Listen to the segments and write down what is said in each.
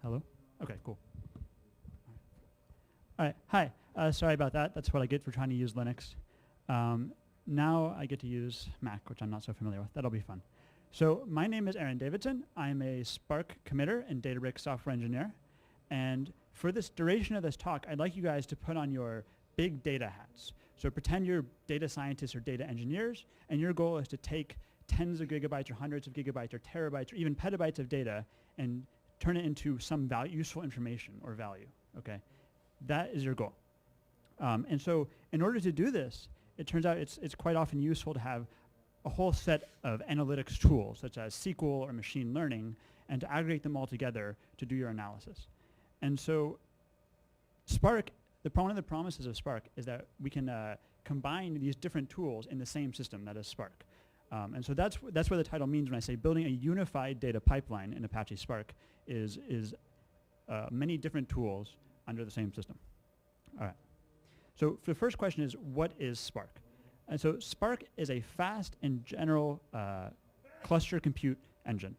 Hello? Okay, cool. All right, hi. Sorry about that. That's what I get for trying to use Linux. Now I get to use Mac, which I'm not so familiar with. That'll be fun. So my name is Aaron Davidson. I'm a Spark committer and Databricks software engineer. And for this duration of this talk, I'd like you guys to put on your big data hats. So pretend you're data scientists or data engineers, and your goal is to take tens of gigabytes or hundreds of gigabytes or terabytes or even petabytes of data and turn it into some useful information or value, okay? That is your goal. And so in order to do this, it turns out it's quite often useful to have a whole set of analytics tools, such as SQL or machine learning, and to aggregate them all together to do your analysis. And so Spark, one of the promises of Spark is that we can combine these different tools in the same system, that is Spark. And so that's what the title means when I say building a unified data pipeline in Apache Spark is many different tools under the same system. All right. So the first question is, what is Spark? And so Spark is a fast and general cluster compute engine,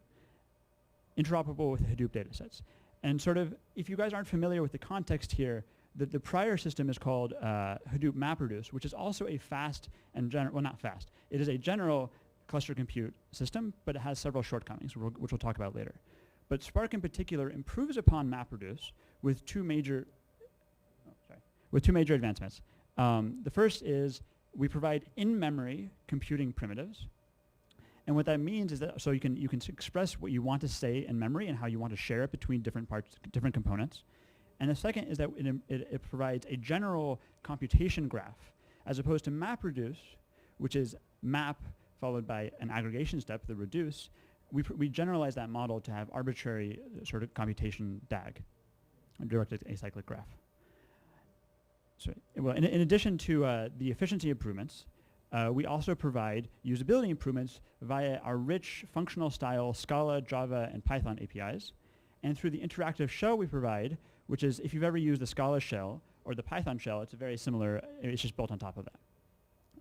interoperable with Hadoop datasets. And sort of, if you guys aren't familiar with the context here, the prior system is called Hadoop MapReduce, which is also a fast and well, not fast. It is a general cluster compute system, but it has several shortcomings, which we'll talk about later. But Spark in particular improves upon MapReduce with two major advancements. The first is we provide in-memory computing primitives. And what that means is that so you can express what you want to say in memory and how you want to share it between different parts, different components. And the second is that it provides a general computation graph, as opposed to MapReduce, which is map followed by an aggregation step, the reduce. We generalize that model to have arbitrary sort of computation DAG, a directed acyclic graph. So, well, in addition to the efficiency improvements, we also provide usability improvements via our rich functional style Scala, Java, and Python APIs. And through the interactive shell we provide, which is, if you've ever used the Scala shell or the Python shell, it's very similar. It's just built on top of that.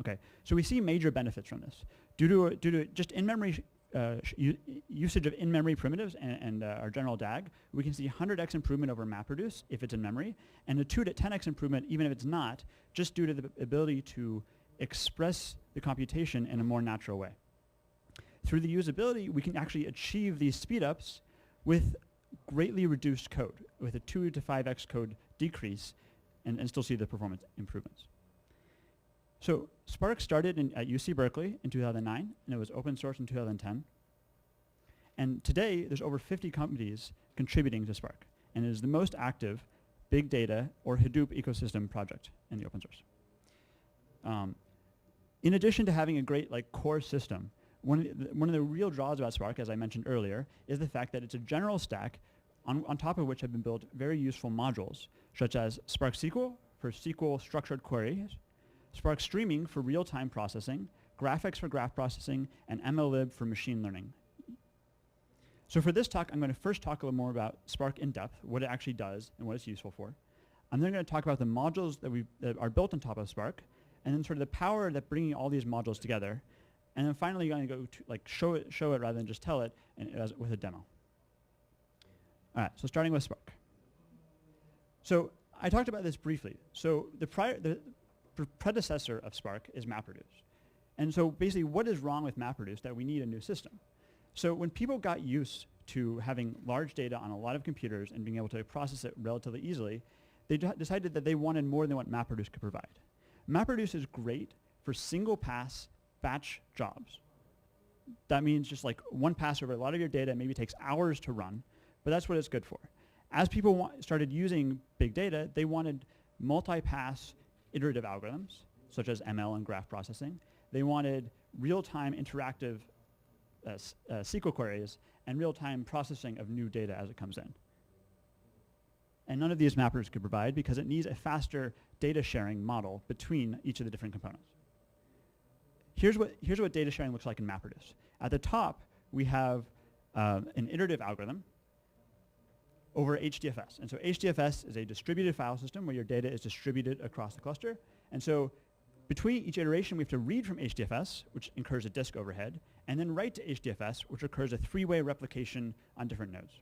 Okay, so we see major benefits from this. Due to just in-memory usage of in-memory primitives and our general DAG, we can see 100x improvement over MapReduce if it's in memory, and a 2 to 10x improvement even if it's not, just due to the ability to express the computation in a more natural way. Through the usability, we can actually achieve these speedups with greatly reduced code, with a 2 to 5x code decrease, and still see the performance improvements. So Spark started at UC Berkeley in 2009, and it was open source in 2010. And today, there's over 50 companies contributing to Spark, and it is the most active big data or Hadoop ecosystem project in the open source. In addition to having a great core system, one of the real draws about Spark, as I mentioned earlier, is the fact that it's a general stack on top of which have been built very useful modules, such as Spark SQL for SQL structured queries, Spark Streaming for real-time processing, graphics for graph processing, and MLlib for machine learning. So for this talk, I'm going to first talk a little more about Spark in depth, what it actually does and what it's useful for. I'm then going to talk about the modules that are built on top of Spark, and then sort of the power that bringing all these modules together. And then finally, you're going to go to show it rather than just tell it with a demo. All right, so starting with Spark. So I talked about this briefly. So the predecessor of Spark is MapReduce. And so basically, what is wrong with MapReduce that we need a new system? So when people got used to having large data on a lot of computers and being able to process it relatively easily, they decided that they wanted more than what MapReduce could provide. MapReduce is great for single pass batch jobs. That means just one pass over a lot of your data, maybe takes hours to run, but that's what it's good for. As people started using big data, they wanted multi-pass iterative algorithms, such as ML and graph processing. They wanted real-time interactive SQL queries and real-time processing of new data as it comes in. And none of these MapReduce could provide because it needs a faster data sharing model between each of the different components. Here's what data sharing looks like in MapReduce. At the top, we have an iterative algorithm over HDFS. And so HDFS is a distributed file system where your data is distributed across the cluster. And so between each iteration, we have to read from HDFS, which incurs a disk overhead, and then write to HDFS, which occurs a 3-way replication on different nodes.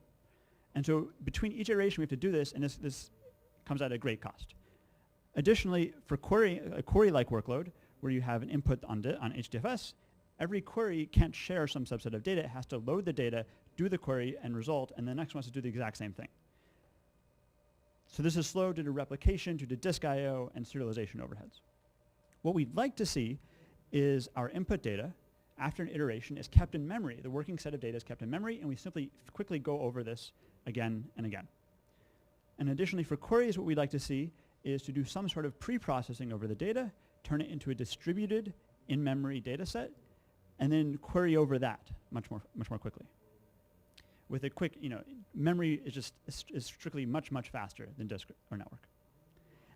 And so between each iteration, we have to do this, and this comes at a great cost. Additionally, for a query-like workload, where you have an input on HDFS, every query can't share some subset of data. It has to load the data, do the query and result, and the next one has to do the exact same thing. So this is slow due to replication, due to disk I/O, and serialization overheads. What we'd like to see is our input data, after an iteration, is kept in memory. The working set of data is kept in memory, and we simply quickly go over this again and again. And additionally, for queries, what we'd like to see is to do some sort of pre-processing over the data, turn it into a distributed in-memory data set, and then query over that much more quickly. With a quick, memory is strictly much faster than disk or network.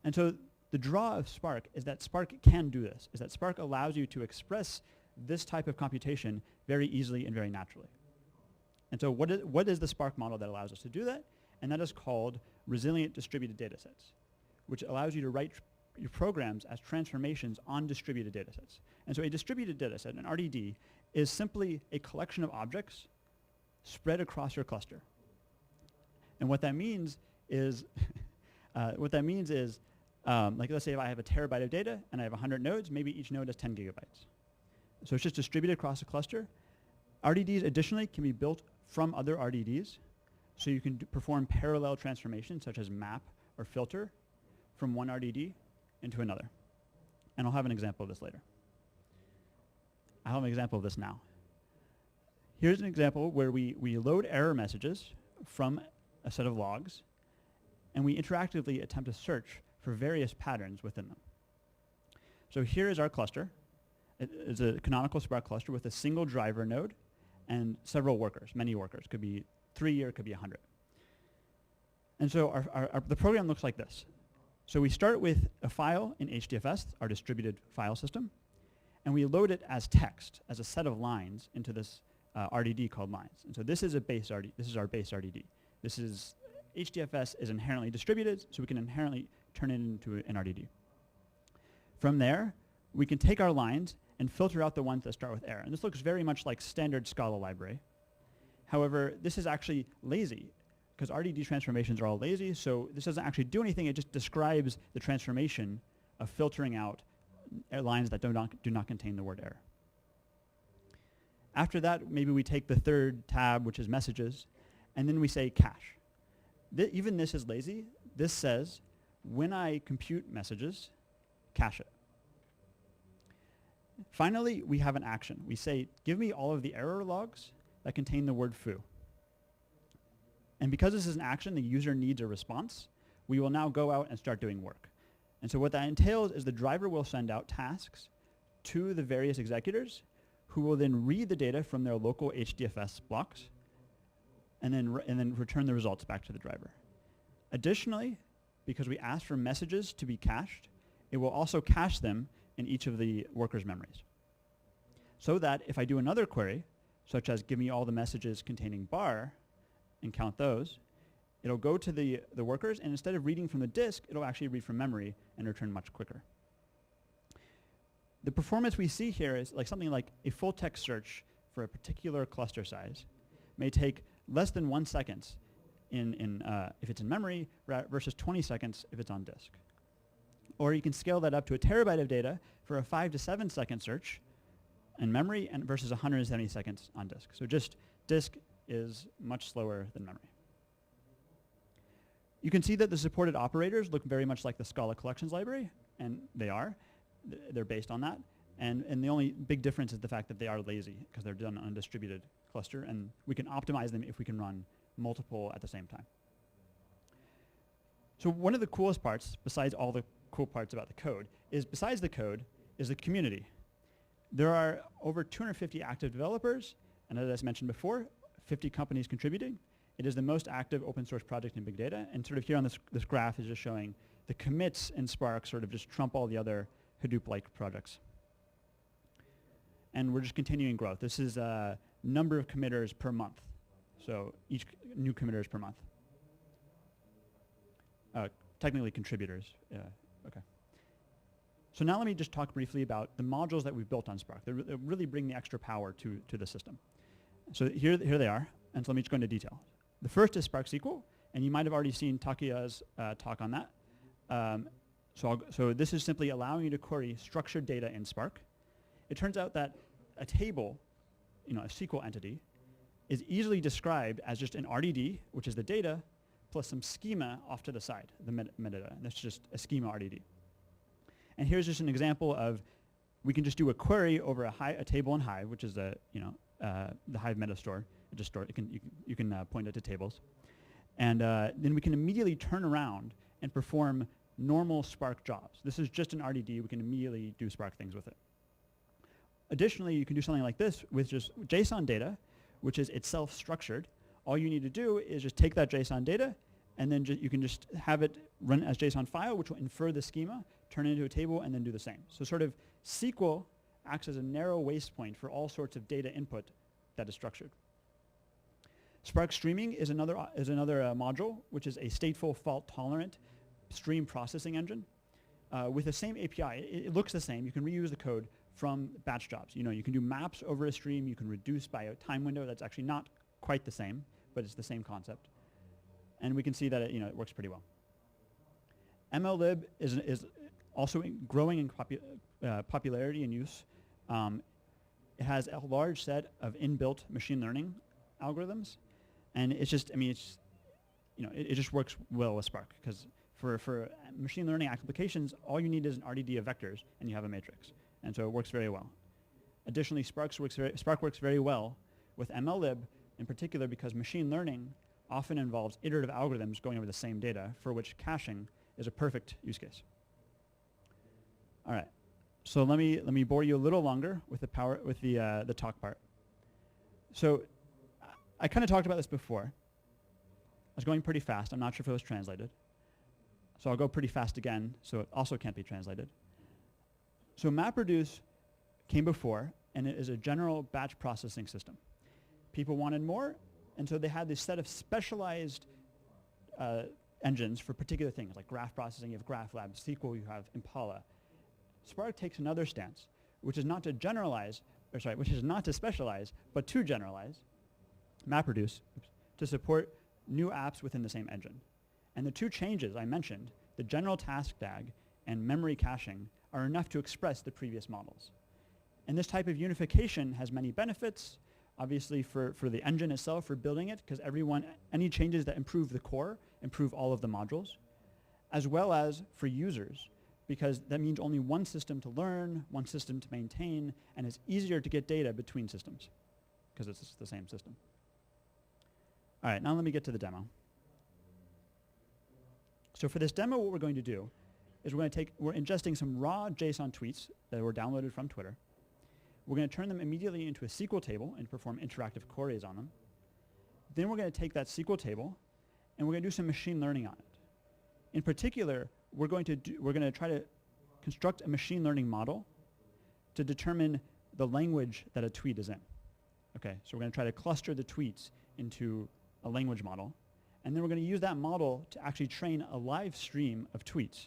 And so the draw of Spark is that Spark can do this, is that Spark allows you to express this type of computation very easily and very naturally. And so what is the Spark model that allows us to do that? And that is called resilient distributed data sets, which allows you to write your programs as transformations on distributed data sets. And so a distributed data set, an RDD, is simply a collection of objects spread across your cluster. And what that means is, like let's say if I have a terabyte of data and I have 100 nodes, maybe each node has 10 gigabytes. So it's just distributed across a cluster. RDDs additionally can be built from other RDDs. So you can perform parallel transformations such as map or filter from one RDD into another. And I'll have an example of this later. I'll have an example of this now. Here's an example where we load error messages from a set of logs, and we interactively attempt to search for various patterns within them. So here is our cluster. It is a canonical Spark cluster with a single driver node and several workers, many workers. Could be 3 or it could be 100. And so the program looks like this. So we start with a file in HDFS, our distributed file system, and we load it as text, as a set of lines into this RDD called lines. And so this is our base RDD. HDFS is inherently distributed, so we can inherently turn it into an RDD. From there, we can take our lines and filter out the ones that start with error. And this looks very much like standard Scala library. However, this is actually lazy, because RDD transformations are all lazy, so this doesn't actually do anything. It just describes the transformation of filtering out lines that do not contain the word error. After that, maybe we take the third tab, which is messages, and then we say cache. Even this is lazy. This says, when I compute messages, cache it. Finally, we have an action. We say, give me all of the error logs that contain the word foo. And because this is an action, the user needs a response. We will now go out and start doing work. And so what that entails is the driver will send out tasks to the various executors, who will then read the data from their local HDFS blocks and then return the results back to the driver. Additionally, because we asked for messages to be cached, it will also cache them in each of the workers' memories. So that if I do another query, such as give me all the messages containing bar and count those, it'll go to the workers, and instead of reading from the disk, it'll actually read from memory and return much quicker. The performance we see here is something like a full text search for a particular cluster size may take less than 1 second if it's in memory versus 20 seconds if it's on disk. Or you can scale that up to a terabyte of data for a 5 to 7 second search in memory and versus 170 seconds on disk. So just disk is much slower than memory. You can see that the supported operators look very much like the Scala collections library, and they are. They're based on that. And the only big difference is the fact that they are lazy, because they're done on a distributed cluster, and we can optimize them if we can run multiple at the same time. So one of the coolest parts, besides all the cool parts about the code, is besides the code, is the community. There are over 250 active developers, and as I mentioned before, 50 companies contributing. It is the most active open source project in big data, and sort of here on this graph is just showing the commits in Spark sort of just trump all the other Hadoop-like projects. And we're just continuing growth. This is a number of committers per month. So each new committers per month. Technically contributors. Okay. So now let me just talk briefly about the modules that we've built on Spark. They really bring the extra power to the system. So here they are, and so let me just go into detail. The first is Spark SQL, and you might have already seen Takuya's talk on that. So this is simply allowing you to query structured data in Spark. It turns out that a table, a SQL entity, is easily described as just an RDD, which is the data, plus some schema off to the side, the metadata. And that's just a schema RDD. And here's just an example of, we can just do a query over a table in Hive, which is the Hive meta store. It just you can point it to tables, and then we can immediately turn around and perform normal Spark jobs. This is just an RDD. We can immediately do Spark things with it. Additionally, you can do something like this with just JSON data, which is itself structured. All you need to do is just take that JSON data, and then you can just have it run as JSON file, which will infer the schema, turn it into a table, and then do the same. So sort of SQL acts as a narrow waste point for all sorts of data input that is structured. Spark Streaming is another module, which is a stateful fault-tolerant stream processing engine with the same API. It looks the same. You can reuse the code from batch jobs. You can do maps over a stream. You can reduce by a time window. That's actually not quite the same, but it's the same concept. And we can see that it works pretty well. MLlib is also growing in popularity and use. It has a large set of inbuilt machine learning algorithms, and it's just, it just works well with Spark, because for machine learning applications, all you need is an RDD of vectors, and you have a matrix, and so it works very well. Additionally, Spark works very well with MLlib, in particular because machine learning often involves iterative algorithms going over the same data, for which caching is a perfect use case. All right, so let me bore you a little longer with the talk part. So I kind of talked about this before. I was going pretty fast. I'm not sure if it was translated. So I'll go pretty fast again, so it also can't be translated. So MapReduce came before, and it is a general batch processing system. People wanted more, and so they had this set of specialized engines for particular things, like graph processing. You have GraphLab, SQL, you have Impala. Spark takes another stance, which is not to specialize, but to generalize MapReduce to support new apps within the same engine. And the two changes I mentioned, the general task tag and memory caching, are enough to express the previous models. And this type of unification has many benefits, obviously for the engine itself, for building it, because any changes that improve the core improve all of the modules, as well as for users, because that means only one system to learn, one system to maintain, and it's easier to get data between systems, because it's the same system. All right, now let me get to the demo. So for this demo, what we're going to do is we're ingesting some raw JSON tweets that were downloaded from Twitter. We're going to turn them immediately into a SQL table and perform interactive queries on them. Then we're going to take that SQL table and we're going to do some machine learning on it. In particular, we're going to try to construct a machine learning model to determine the language that a tweet is in. Okay, so we're going to try to cluster the tweets into a language model, and then we're going to use that model to actually train a live stream of tweets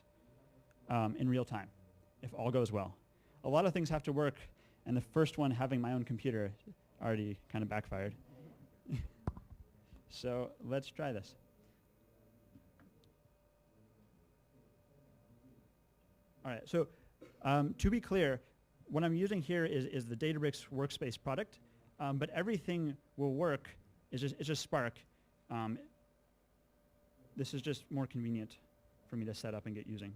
in real time, if all goes well. A lot of things have to work, and the first one, having my own computer, already kind of backfired. So let's try this. All right, so to be clear, what I'm using here is the Databricks workspace product, but everything will work. It's just Spark. This is just more convenient for me to set up and get using.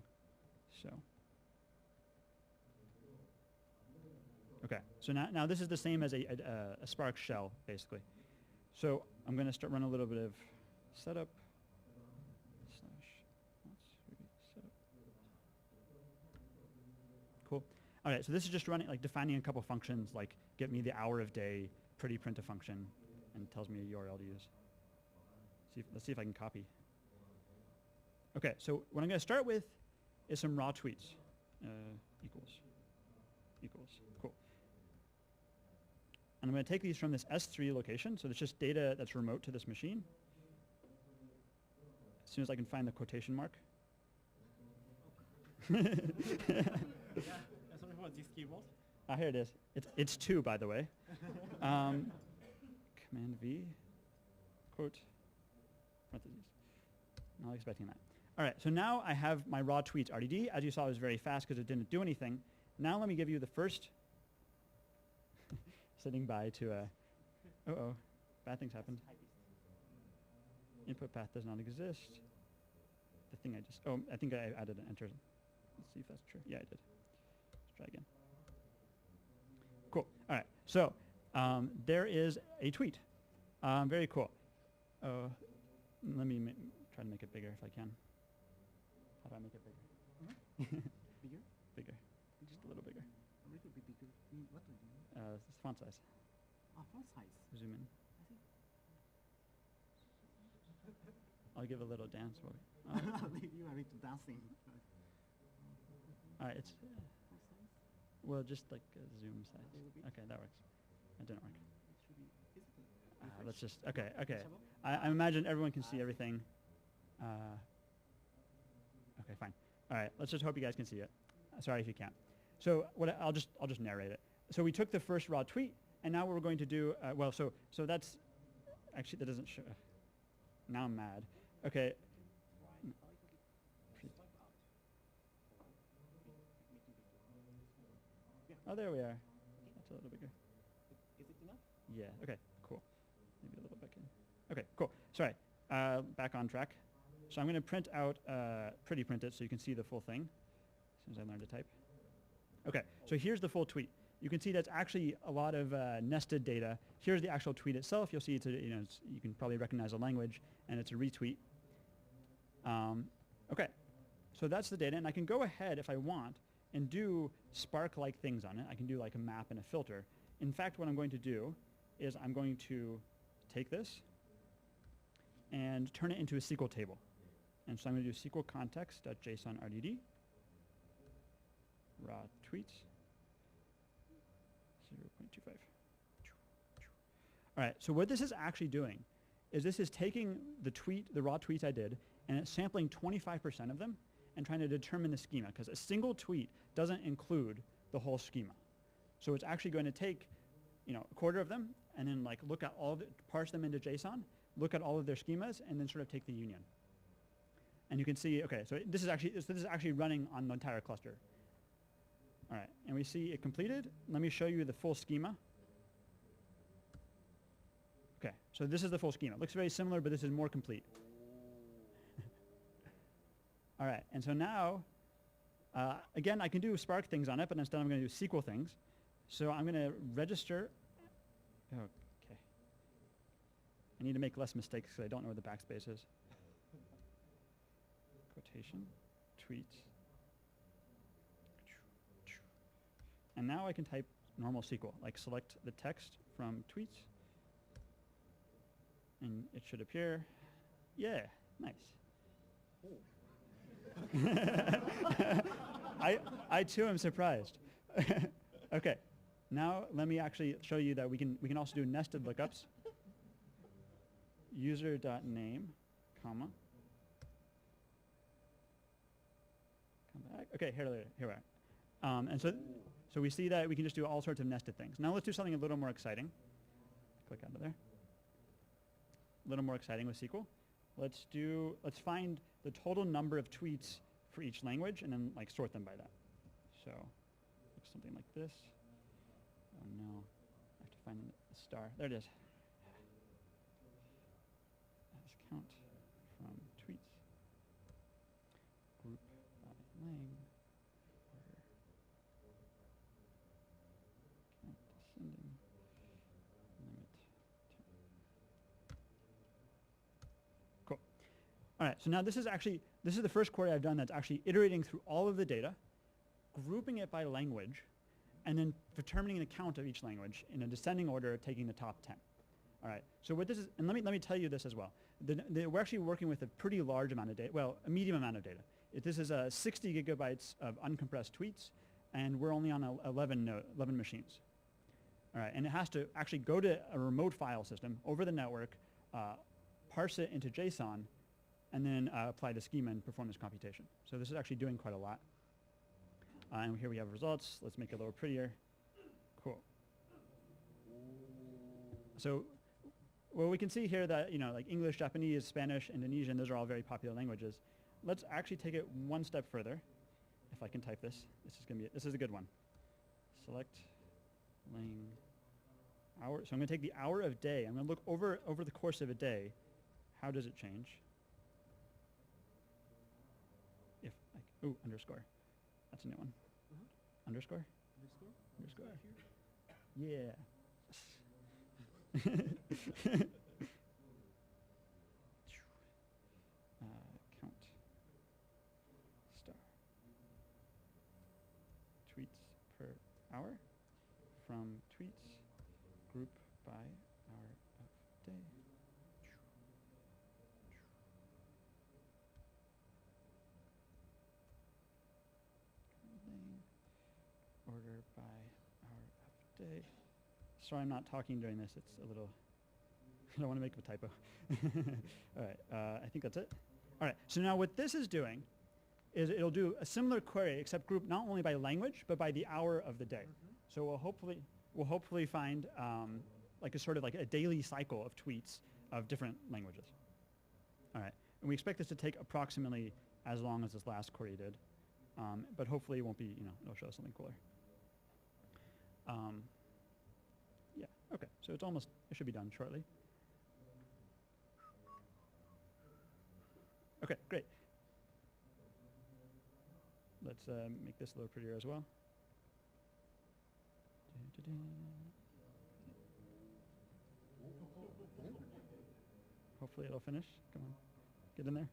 So, okay. So now this is the same as a Spark shell, basically. So I'm going to run a little bit of setup. Cool. All right. So this is just running, defining a couple functions, like get me the hour of day, pretty print a function, and tells me a URL to use. Let's see if I can copy. Okay, so what I'm going to start with is some raw tweets. Equals. Cool. And I'm going to take these from this S3 location, so it's just data that's remote to this machine. As soon as I can find the quotation mark. Yeah, sorry for this keyboard. Ah, here it is. It's 2, by the way. Command V, quote. parentheses. Not expecting that. All right, so now I have my raw tweets RDD. As you saw, it was very fast because it didn't do anything. Now let me give you the first, sitting by to, uh-oh, bad things happened. Input path does not exist. The thing I just, oh, I think I added an enter. Let's see if that's true. Yeah, I did. Let's try again. Cool. All right, so there is a tweet. Very cool. Let me try to make it bigger if I can. How do I make it bigger? Bigger? Bigger. Just a little bigger. A little bit bigger. What do you mean? It's font size. Font size. Zoom in. I think. I'll give a little dance. You are into dancing. All right, it's, Font size? well, just like a zoom size. A little bit? Okay, that works. That didn't work. It should be. Is it Let's just, okay. Reachable? I imagine everyone can see everything. Okay, fine. All right, let's just hope you guys can see it. Sorry if you can't. So I'll just narrate it. So we took the first raw tweet, and now what we're going to do, so that's, actually that doesn't show. Now I'm mad. Okay. Oh, there we are. That's a little bigger. Is it enough? Yeah, okay, cool. Maybe a little back in. Okay, cool. Sorry, back on track. So I'm going to print out, pretty print it so you can see the full thing as soon as I learn to type. Okay, so here's the full tweet. You can see that's actually a lot of nested data. Here's the actual tweet itself. You'll see it's you can probably recognize the language, and it's a retweet. Okay, so that's the data, and I can go ahead if I want and do Spark-like things on it. I can do like a map and a filter. In fact, what I'm going to do is I'm going to take this and turn it into a SQL table. And so I'm going to do SQL context.json RDD, raw tweets, 0.25. All right, so what this is actually doing is this is taking the raw tweets I did, and it's sampling 25% of them and trying to determine the schema, because a single tweet doesn't include the whole schema. So it's actually going to take, a quarter of them, and then like look at all of it, parse them into JSON, look at all of their schemas, and then sort of take the union. And you can see, okay, so this is actually running on the entire cluster. All right, and we see it completed. Let me show you the full schema. Okay, so this is the full schema. It looks very similar, but this is more complete. All right, and so now, again, I can do Spark things on it, but instead I'm going to do SQL things. So I'm going to register. Okay. I need to make less mistakes because I don't know where the backspace is. Quotation, tweets. And now I can type normal SQL, like select the text from tweets. And it should appear. Yeah, nice. I too am surprised. Okay, now let me actually show you that we can also do nested lookups. User.name, comma. Come back. Okay, here we are. And so we see that we can just do all sorts of nested things. Now let's do something a little more exciting. Click out of there. A little more exciting with SQL. Let's find the total number of tweets for each language and then like sort them by that. So looks something like this. Oh no, I have to find the star. There it is. Let's count from tweets. Group by lang. Count descending. Limit. Cool. All right, so now this is the first query I've done that's actually iterating through all of the data, grouping it by language, and then determining the count of each language in a descending order, taking the top 10. All right, so what this is, and let me tell you this as well. We're actually working with a pretty large amount of data, well, a medium amount of data. This is 60 gigabytes of uncompressed tweets, and we're only on 11 machines. All right, and it has to actually go to a remote file system over the network, parse it into JSON, and then apply the schema and perform this computation. So this is actually doing quite a lot. And here we have results. Let's make it a little prettier. Cool. So well, we can see here that, you know, like English, Japanese, Spanish, Indonesian, those are all very popular languages. Let's actually take it one step further. If I can type this, this is a good one. Select lang hour. So I'm going to take the hour of day. I'm going to look over the course of a day. How does it change? If I, ooh, underscore. That's a new one. Underscore? Underscore? Underscore. Here? Yeah. Count. Star. Tweets per hour. From tweets, group by hour of day. Order by hour of day. Sorry, I'm not talking during this. It's a little, I don't want to make a typo. All right, I think that's it. All right, so now what this is doing is it'll do a similar query, except group not only by language, but by the hour of the day. So we'll hopefully find like a sort of like a daily cycle of tweets of different languages. All right, and we expect this to take approximately as long as this last query did, but hopefully it won't be, you know, it'll show us something cooler. Yeah, okay, so it should be done shortly. Okay, great. Let's make this a little prettier as well. Hopefully it'll finish. Come on, get in there.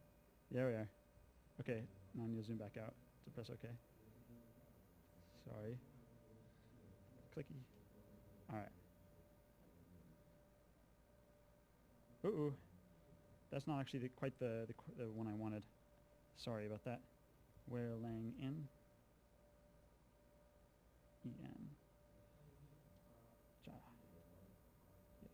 There we are. Okay, now I need to zoom back out to press OK. Sorry. Clicky. All right. Ooh, that's not actually quite the one I wanted. Sorry about that. Where lang in. En. Ja. Yes.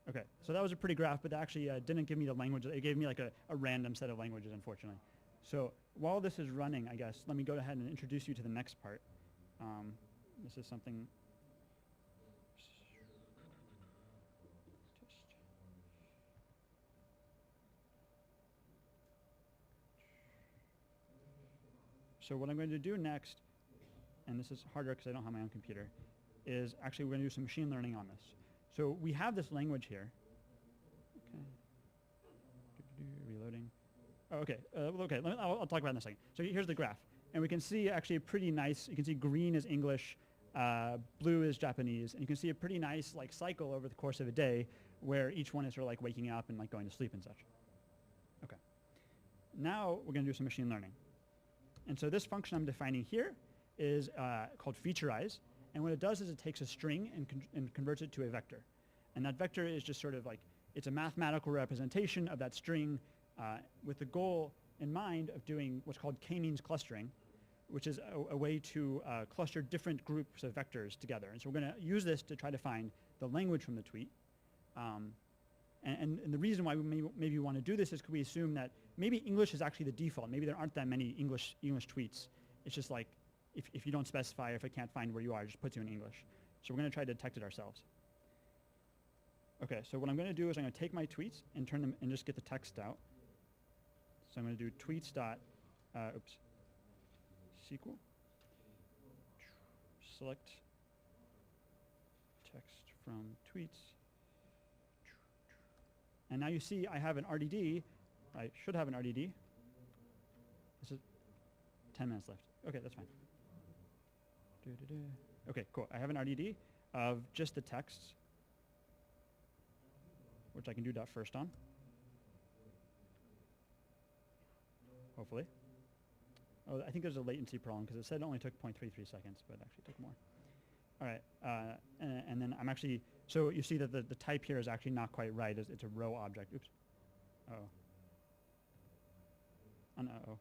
Okay, so that was a pretty graph, but that actually didn't give me the language. It gave me like a random set of languages, unfortunately. So while this is running, I guess, let me go ahead and introduce you to the next part. This is something. So what I'm going to do next, and this is harder because I don't have my own computer, is actually we're going to do some machine learning on this. So we have this language here. Okay. Reloading. Oh, okay. Okay. I'll talk about it in a second. So here's the graph, and we can see actually a pretty nice. You can see green is English, blue is Japanese, and you can see a pretty nice like cycle over the course of a day, where each one is sort of like waking up and like going to sleep and such. Okay. Now we're going to do some machine learning. And so this function I'm defining here is called featureize. And what it does is it takes a string and converts it to a vector. And that vector is just sort of like, it's a mathematical representation of that string with the goal in mind of doing what's called k-means clustering, which is a way to cluster different groups of vectors together. And so we're going to use this to try to find the language from the tweet. And the reason why we maybe want to do this is because we assume that maybe English is actually the default. Maybe there aren't that many English tweets. It's just like if you don't specify, or if it can't find where you are, it just puts you in English. So we're going to try to detect it ourselves. Okay, so what I'm going to do is I'm going to take my tweets and turn them and just get the text out. So I'm going to do tweets dot, SQL. Select text from tweets. And now you see I have an RDD. I should have an RDD. This is 10 minutes left. Okay, that's fine. Okay, cool. I have an RDD of just the texts, which I can do .first on. Hopefully. Oh, I think there's a latency problem because it said it only took 0.33 seconds, but it actually took more. All right, and then I'm actually, so you see that the type here is actually not quite right. It's a row object. Oops. Uh-oh. Uh-oh. All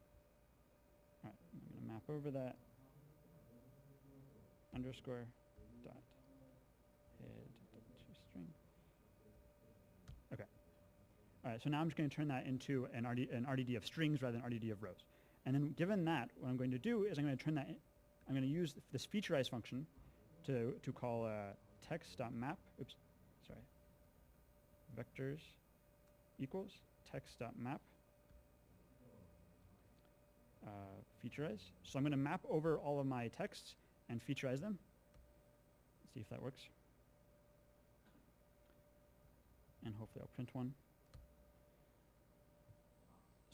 right, I'm going to map over that. Underscore dot head string. Okay. All right, so now I'm just going to turn that into an RDD of strings rather than RDD of rows. And then given that, what I'm going to do is I'm going to turn that I'm going to use this featureize function to call text.map, oops, sorry, vectors equals text.map featurize. So I'm going to map over all of my texts and featurize them. Let's see if that works. And hopefully I'll print one.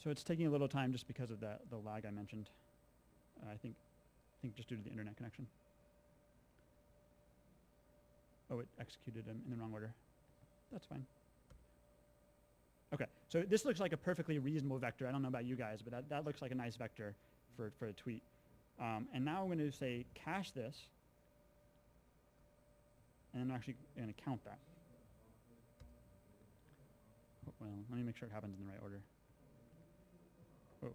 So it's taking a little time just because of the lag I mentioned. I think just due to the internet connection. Oh, it executed them in the wrong order. That's fine. Okay, so this looks like a perfectly reasonable vector. I don't know about you guys, but that looks like a nice vector for a tweet. And now I'm going to say cache this, and I'm actually going to count that. Oh, well, let me make sure it happens in the right order. Oh.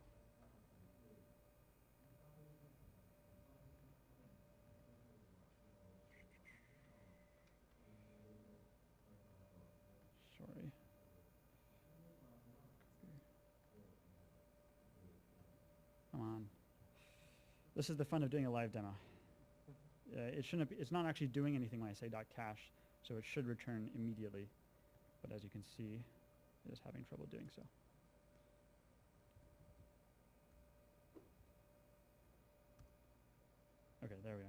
Sorry. Come on. This is the fun of doing a live demo. It shouldn't be, it's not actually doing anything when I say .cache, so it should return immediately. But as you can see, it is having trouble doing so. Okay, there we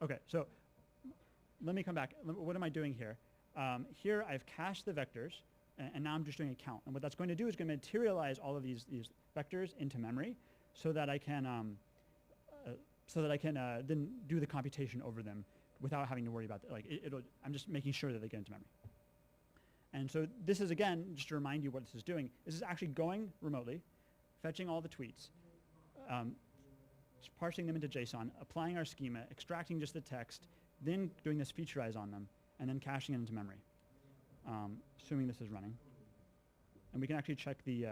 are. Okay, so let me come back. What am I doing here? Here I've cached the vectors, and now I'm just doing a count. And what that's going to do is going to materialize all of these vectors into memory, so that I can then do the computation over them without having to worry about it. Like I'm just making sure that they get into memory. And so this is, again, just to remind you what this is doing. This is actually going remotely, fetching all the tweets, parsing them into JSON, applying our schema, extracting just the text, then doing this featurize on them, and then caching it into memory, assuming this is running. And we can actually check the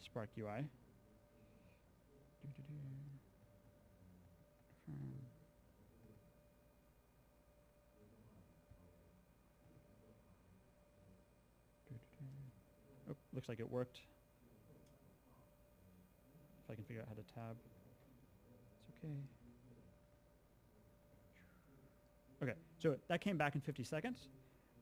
Spark UI. Oh, looks like it worked. If I can figure out how to tab, it's okay. Okay, so that came back in 50 seconds.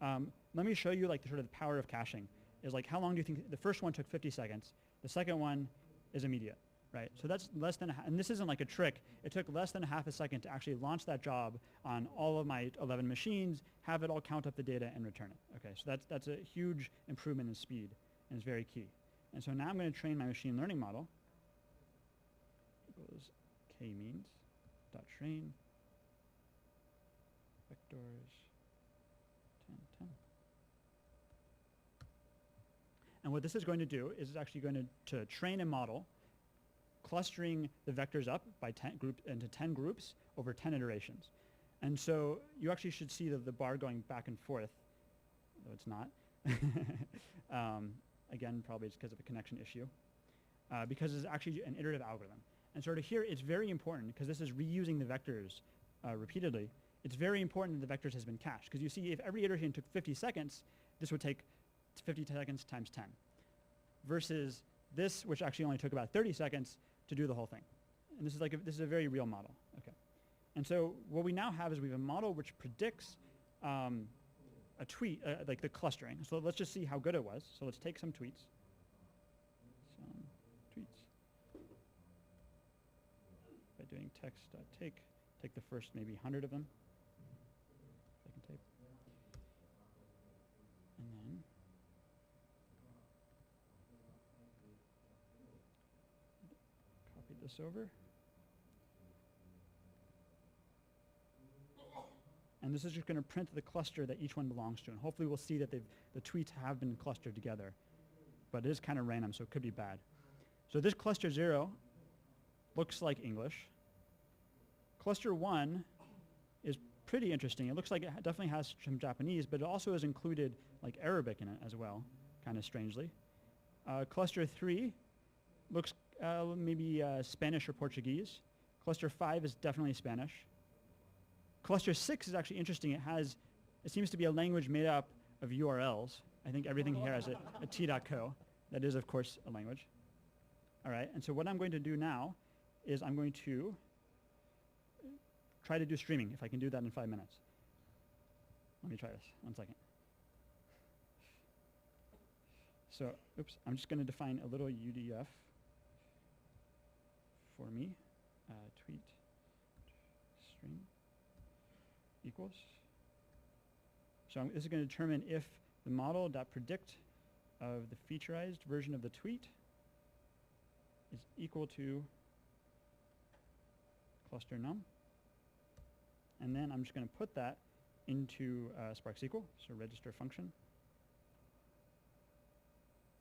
Let me show you like the power of caching. Is like, how long do you think the first one took? 50 seconds. The second one is immediate, right? So that's less than, and this isn't like a trick. It took less than half a second to actually launch that job on all of my 11 machines, have it all count up the data, and return it. Okay, so that's a huge improvement in speed, and it's very key. And so now I'm going to train my machine learning model. Equals k-means dot train vectors 10, 10. And what this is going to do is it's actually going to train a model clustering the vectors up by 10 into 10 groups over 10 iterations. And so you actually should see the bar going back and forth, though it's not. Again, probably it's because of a connection issue, because it's actually an iterative algorithm. And sort of here, it's very important, because this is reusing the vectors repeatedly. It's very important that the vectors has been cached, because you see if every iteration took 50 seconds, this would take 50 seconds times 10, versus this, which actually only took about 30 seconds to do the whole thing. And this is like this is a very real model. Okay. And so what we now have is we have a model which predicts a tweet, like the clustering. So let's just see how good it was. So let's take some tweets. By doing text.take, take the first maybe 100 of them. I can type. And then copy this over. And this is just going to print the cluster that each one belongs to. And hopefully we'll see that the tweets have been clustered together. But it is kind of random, so it could be bad. So this cluster 0 looks like English. Cluster 1 is pretty interesting. It looks like it definitely has some Japanese, but it also has included like Arabic in it as well, kind of strangely. Cluster 3 looks maybe Spanish or Portuguese. Cluster 5 is definitely Spanish. Cluster 6 is actually interesting. It seems to be a language made up of URLs. I think everything here has a t.co. That is, of course, a language. All right, and so what I'm going to do now is I'm going to try to do streaming, if I can do that in 5 minutes. Let me try this, 1 second. So, oops, I'm just going to define a little UDF for me. Tweet string equals. So this is going to determine if the model.predict of the featureized version of the tweet is equal to cluster num. And then I'm just going to put that into Spark SQL. So register function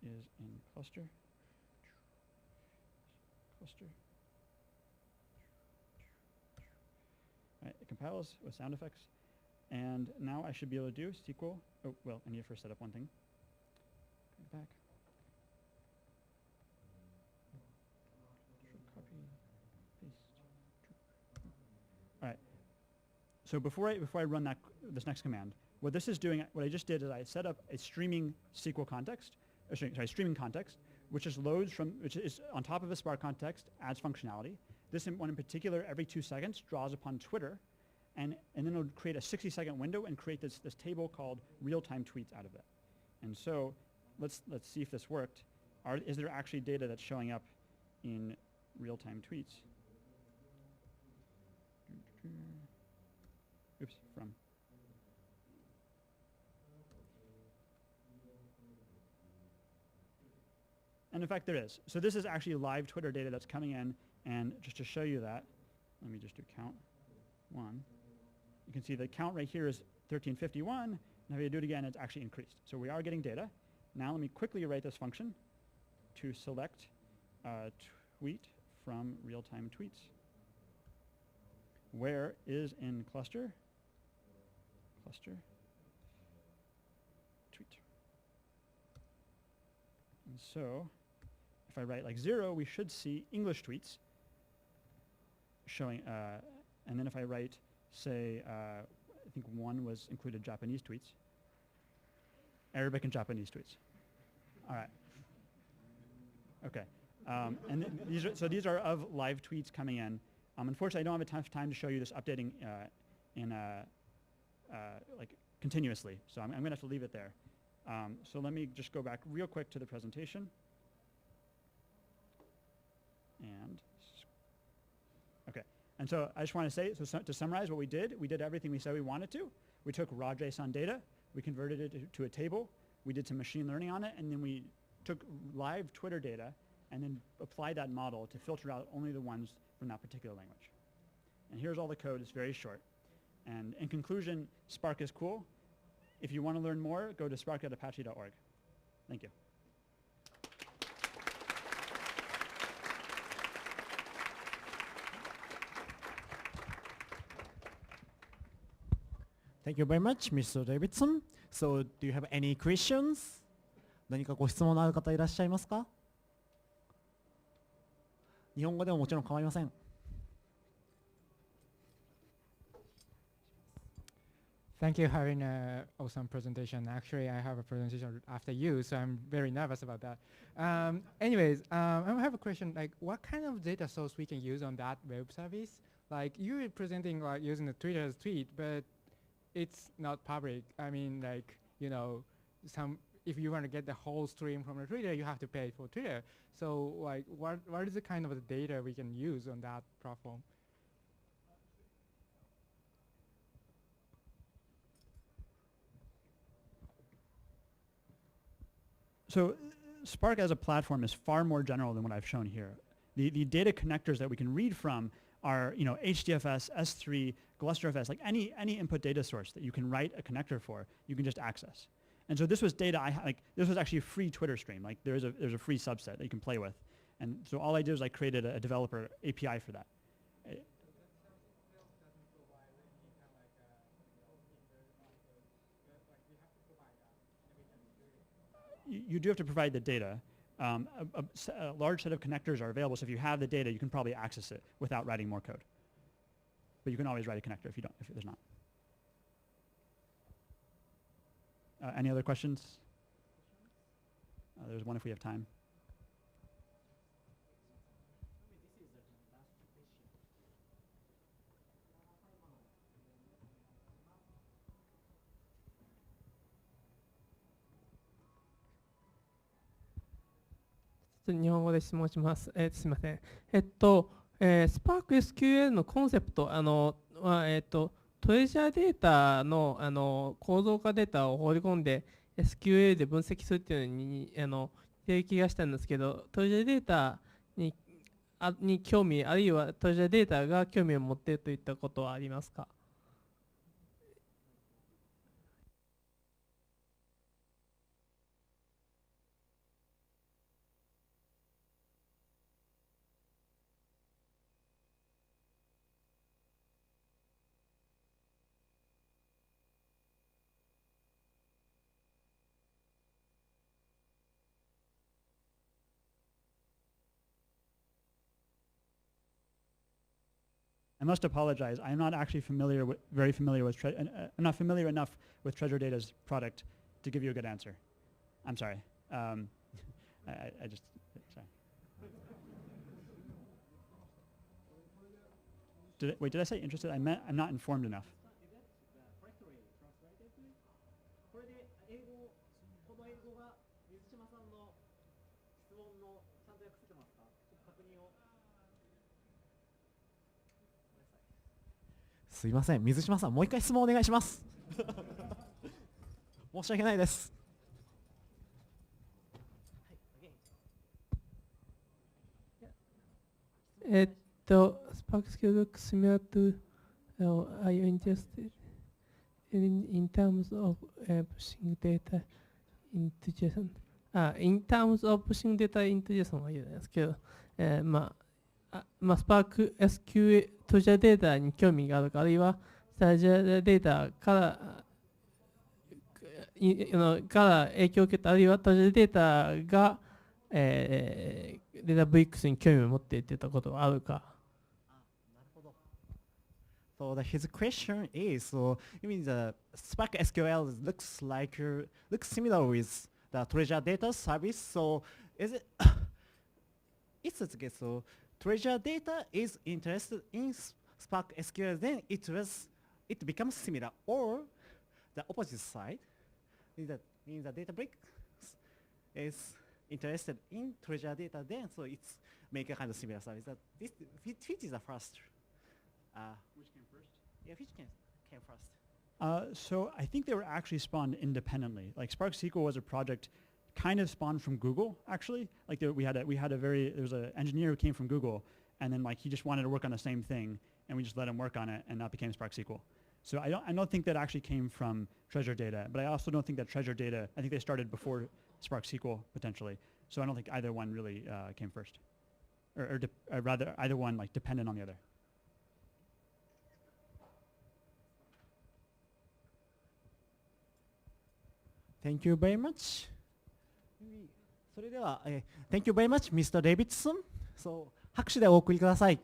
is in cluster. Cluster. All right, it compiles with sound effects. And now I should be able to do SQL. Oh, well, I need to first set up one thing. Go back. Copy, paste. All right. So before I run this next command, what this is doing, what I just did is I set up a streaming SQL context, streaming context, which is on top of a Spark context, adds functionality. This one in particular, every 2 seconds, draws upon Twitter, and then it'll create a 60-second window and create this table called real-time tweets out of it. And so let's see if this worked. Is there actually data that's showing up in real-time tweets? Oops, from. And in fact, there is. So this is actually live Twitter data that's coming in. And just to show you that, let me just do count 1. You can see the count right here is 1351. Now if you do it again, it's actually increased. So we are getting data. Now let me quickly write this function to select tweet from real-time tweets. Where is in cluster? Cluster tweet. And so if I write like 0, we should see English tweets showing, and then if I write, say, I think 1 was included Japanese tweets, Arabic and Japanese tweets. All right. Okay. And these are of live tweets coming in. Unfortunately, I don't have enough time to show you this updating like continuously, so I'm going to have to leave it there. So let me just go back real quick to the presentation. And okay, and so I just want to say, so to summarize what we did everything we said we wanted to. We took raw JSON data, we converted it to a table, we did some machine learning on it, and then we took live Twitter data and then applied that model to filter out only the ones from that particular language. And here's all the code. It's very short. And in conclusion, Spark is cool. If you want to learn more, go to spark.apache.org. Thank you. Thank you very much, Mr. Davidson. So, do you have any questions? 何かご質問のある方いらっしゃいますか？日本語でももちろん構いません。Thank you for having an awesome presentation. Actually, I have a presentation after you, so I'm very nervous about that. Anyways, I have a question. Like, what kind of data source we can use on that web service? Like, you're presenting like using the Twitter's tweet, but it's not public. I mean, like, you know, if you want to get the whole stream from the Twitter, you have to pay for Twitter. So, like, what is the kind of the data we can use on that platform? So Spark as a platform is far more general than what I've shown here. The data connectors that we can read from are, you know, HDFS, S3, GlusterFS, like any input data source that you can write a connector for, you can just access. And so this was data this was actually a free Twitter stream. Like there's a free subset that you can play with. And so all I did was I created a developer API for that. You do have to provide the data. A large set of connectors are available, so if you have the data, you can probably access it without writing more code. But you can always write a connector if there's not. Any other questions? There's one if we have time. と日本語で質問します。すみません。Spark SQL のコンセプト、トレジャーデータの、構造化データを放り込んで SQL で分析するっていうのに提起がしたんですけど、トレジャーデータに興味、あるいはトレジャーデータが興味を持っているといったことはありますか？I must apologize. I'm not actually very familiar with, I'm not familiar enough with Treasure Data's product to give you a good answer. I'm sorry. I just, sorry. Did I say interested? I meant I'm not informed enough. Yes. すいません、水島さん、もう一回質問お願いします。申し訳ないです。Spark SQL looks similar to, are you interested in terms of pushing data into JSON? In terms of pushing data into JSON は言うんですけど、Spark SQL トレジャーデータに興味があるか、あるいはトレジャーデータから影響を受けた、あるいはトレジャーデータが、データブリックスに興味を持っているといったことはあるか。So his question is, so you mean the Spark SQL looks similar with the Treasure Data service. So is it? It's the case. So Treasure Data is interested in Spark SQL, then it becomes similar. Or the opposite side, means the Databricks is interested in Treasure Data, then so it's make a kind of similar service. Which is the first? Which came first? Yeah, which came first? So I think they were actually spawned independently. Like Spark SQL was a project kind of spawned from Google, actually. Like there was an engineer who came from Google, and then like he just wanted to work on the same thing, and we just let him work on it, and that became Spark SQL. So I don't think that actually came from Treasure Data, but I also don't think that Treasure Data, I think they started before Spark SQL potentially. So I don't think either one really came first, or rather either one like dependent on the other. Thank you very much. それでは、Thank you very much, Mr. Davidson. So 拍手でお送りください。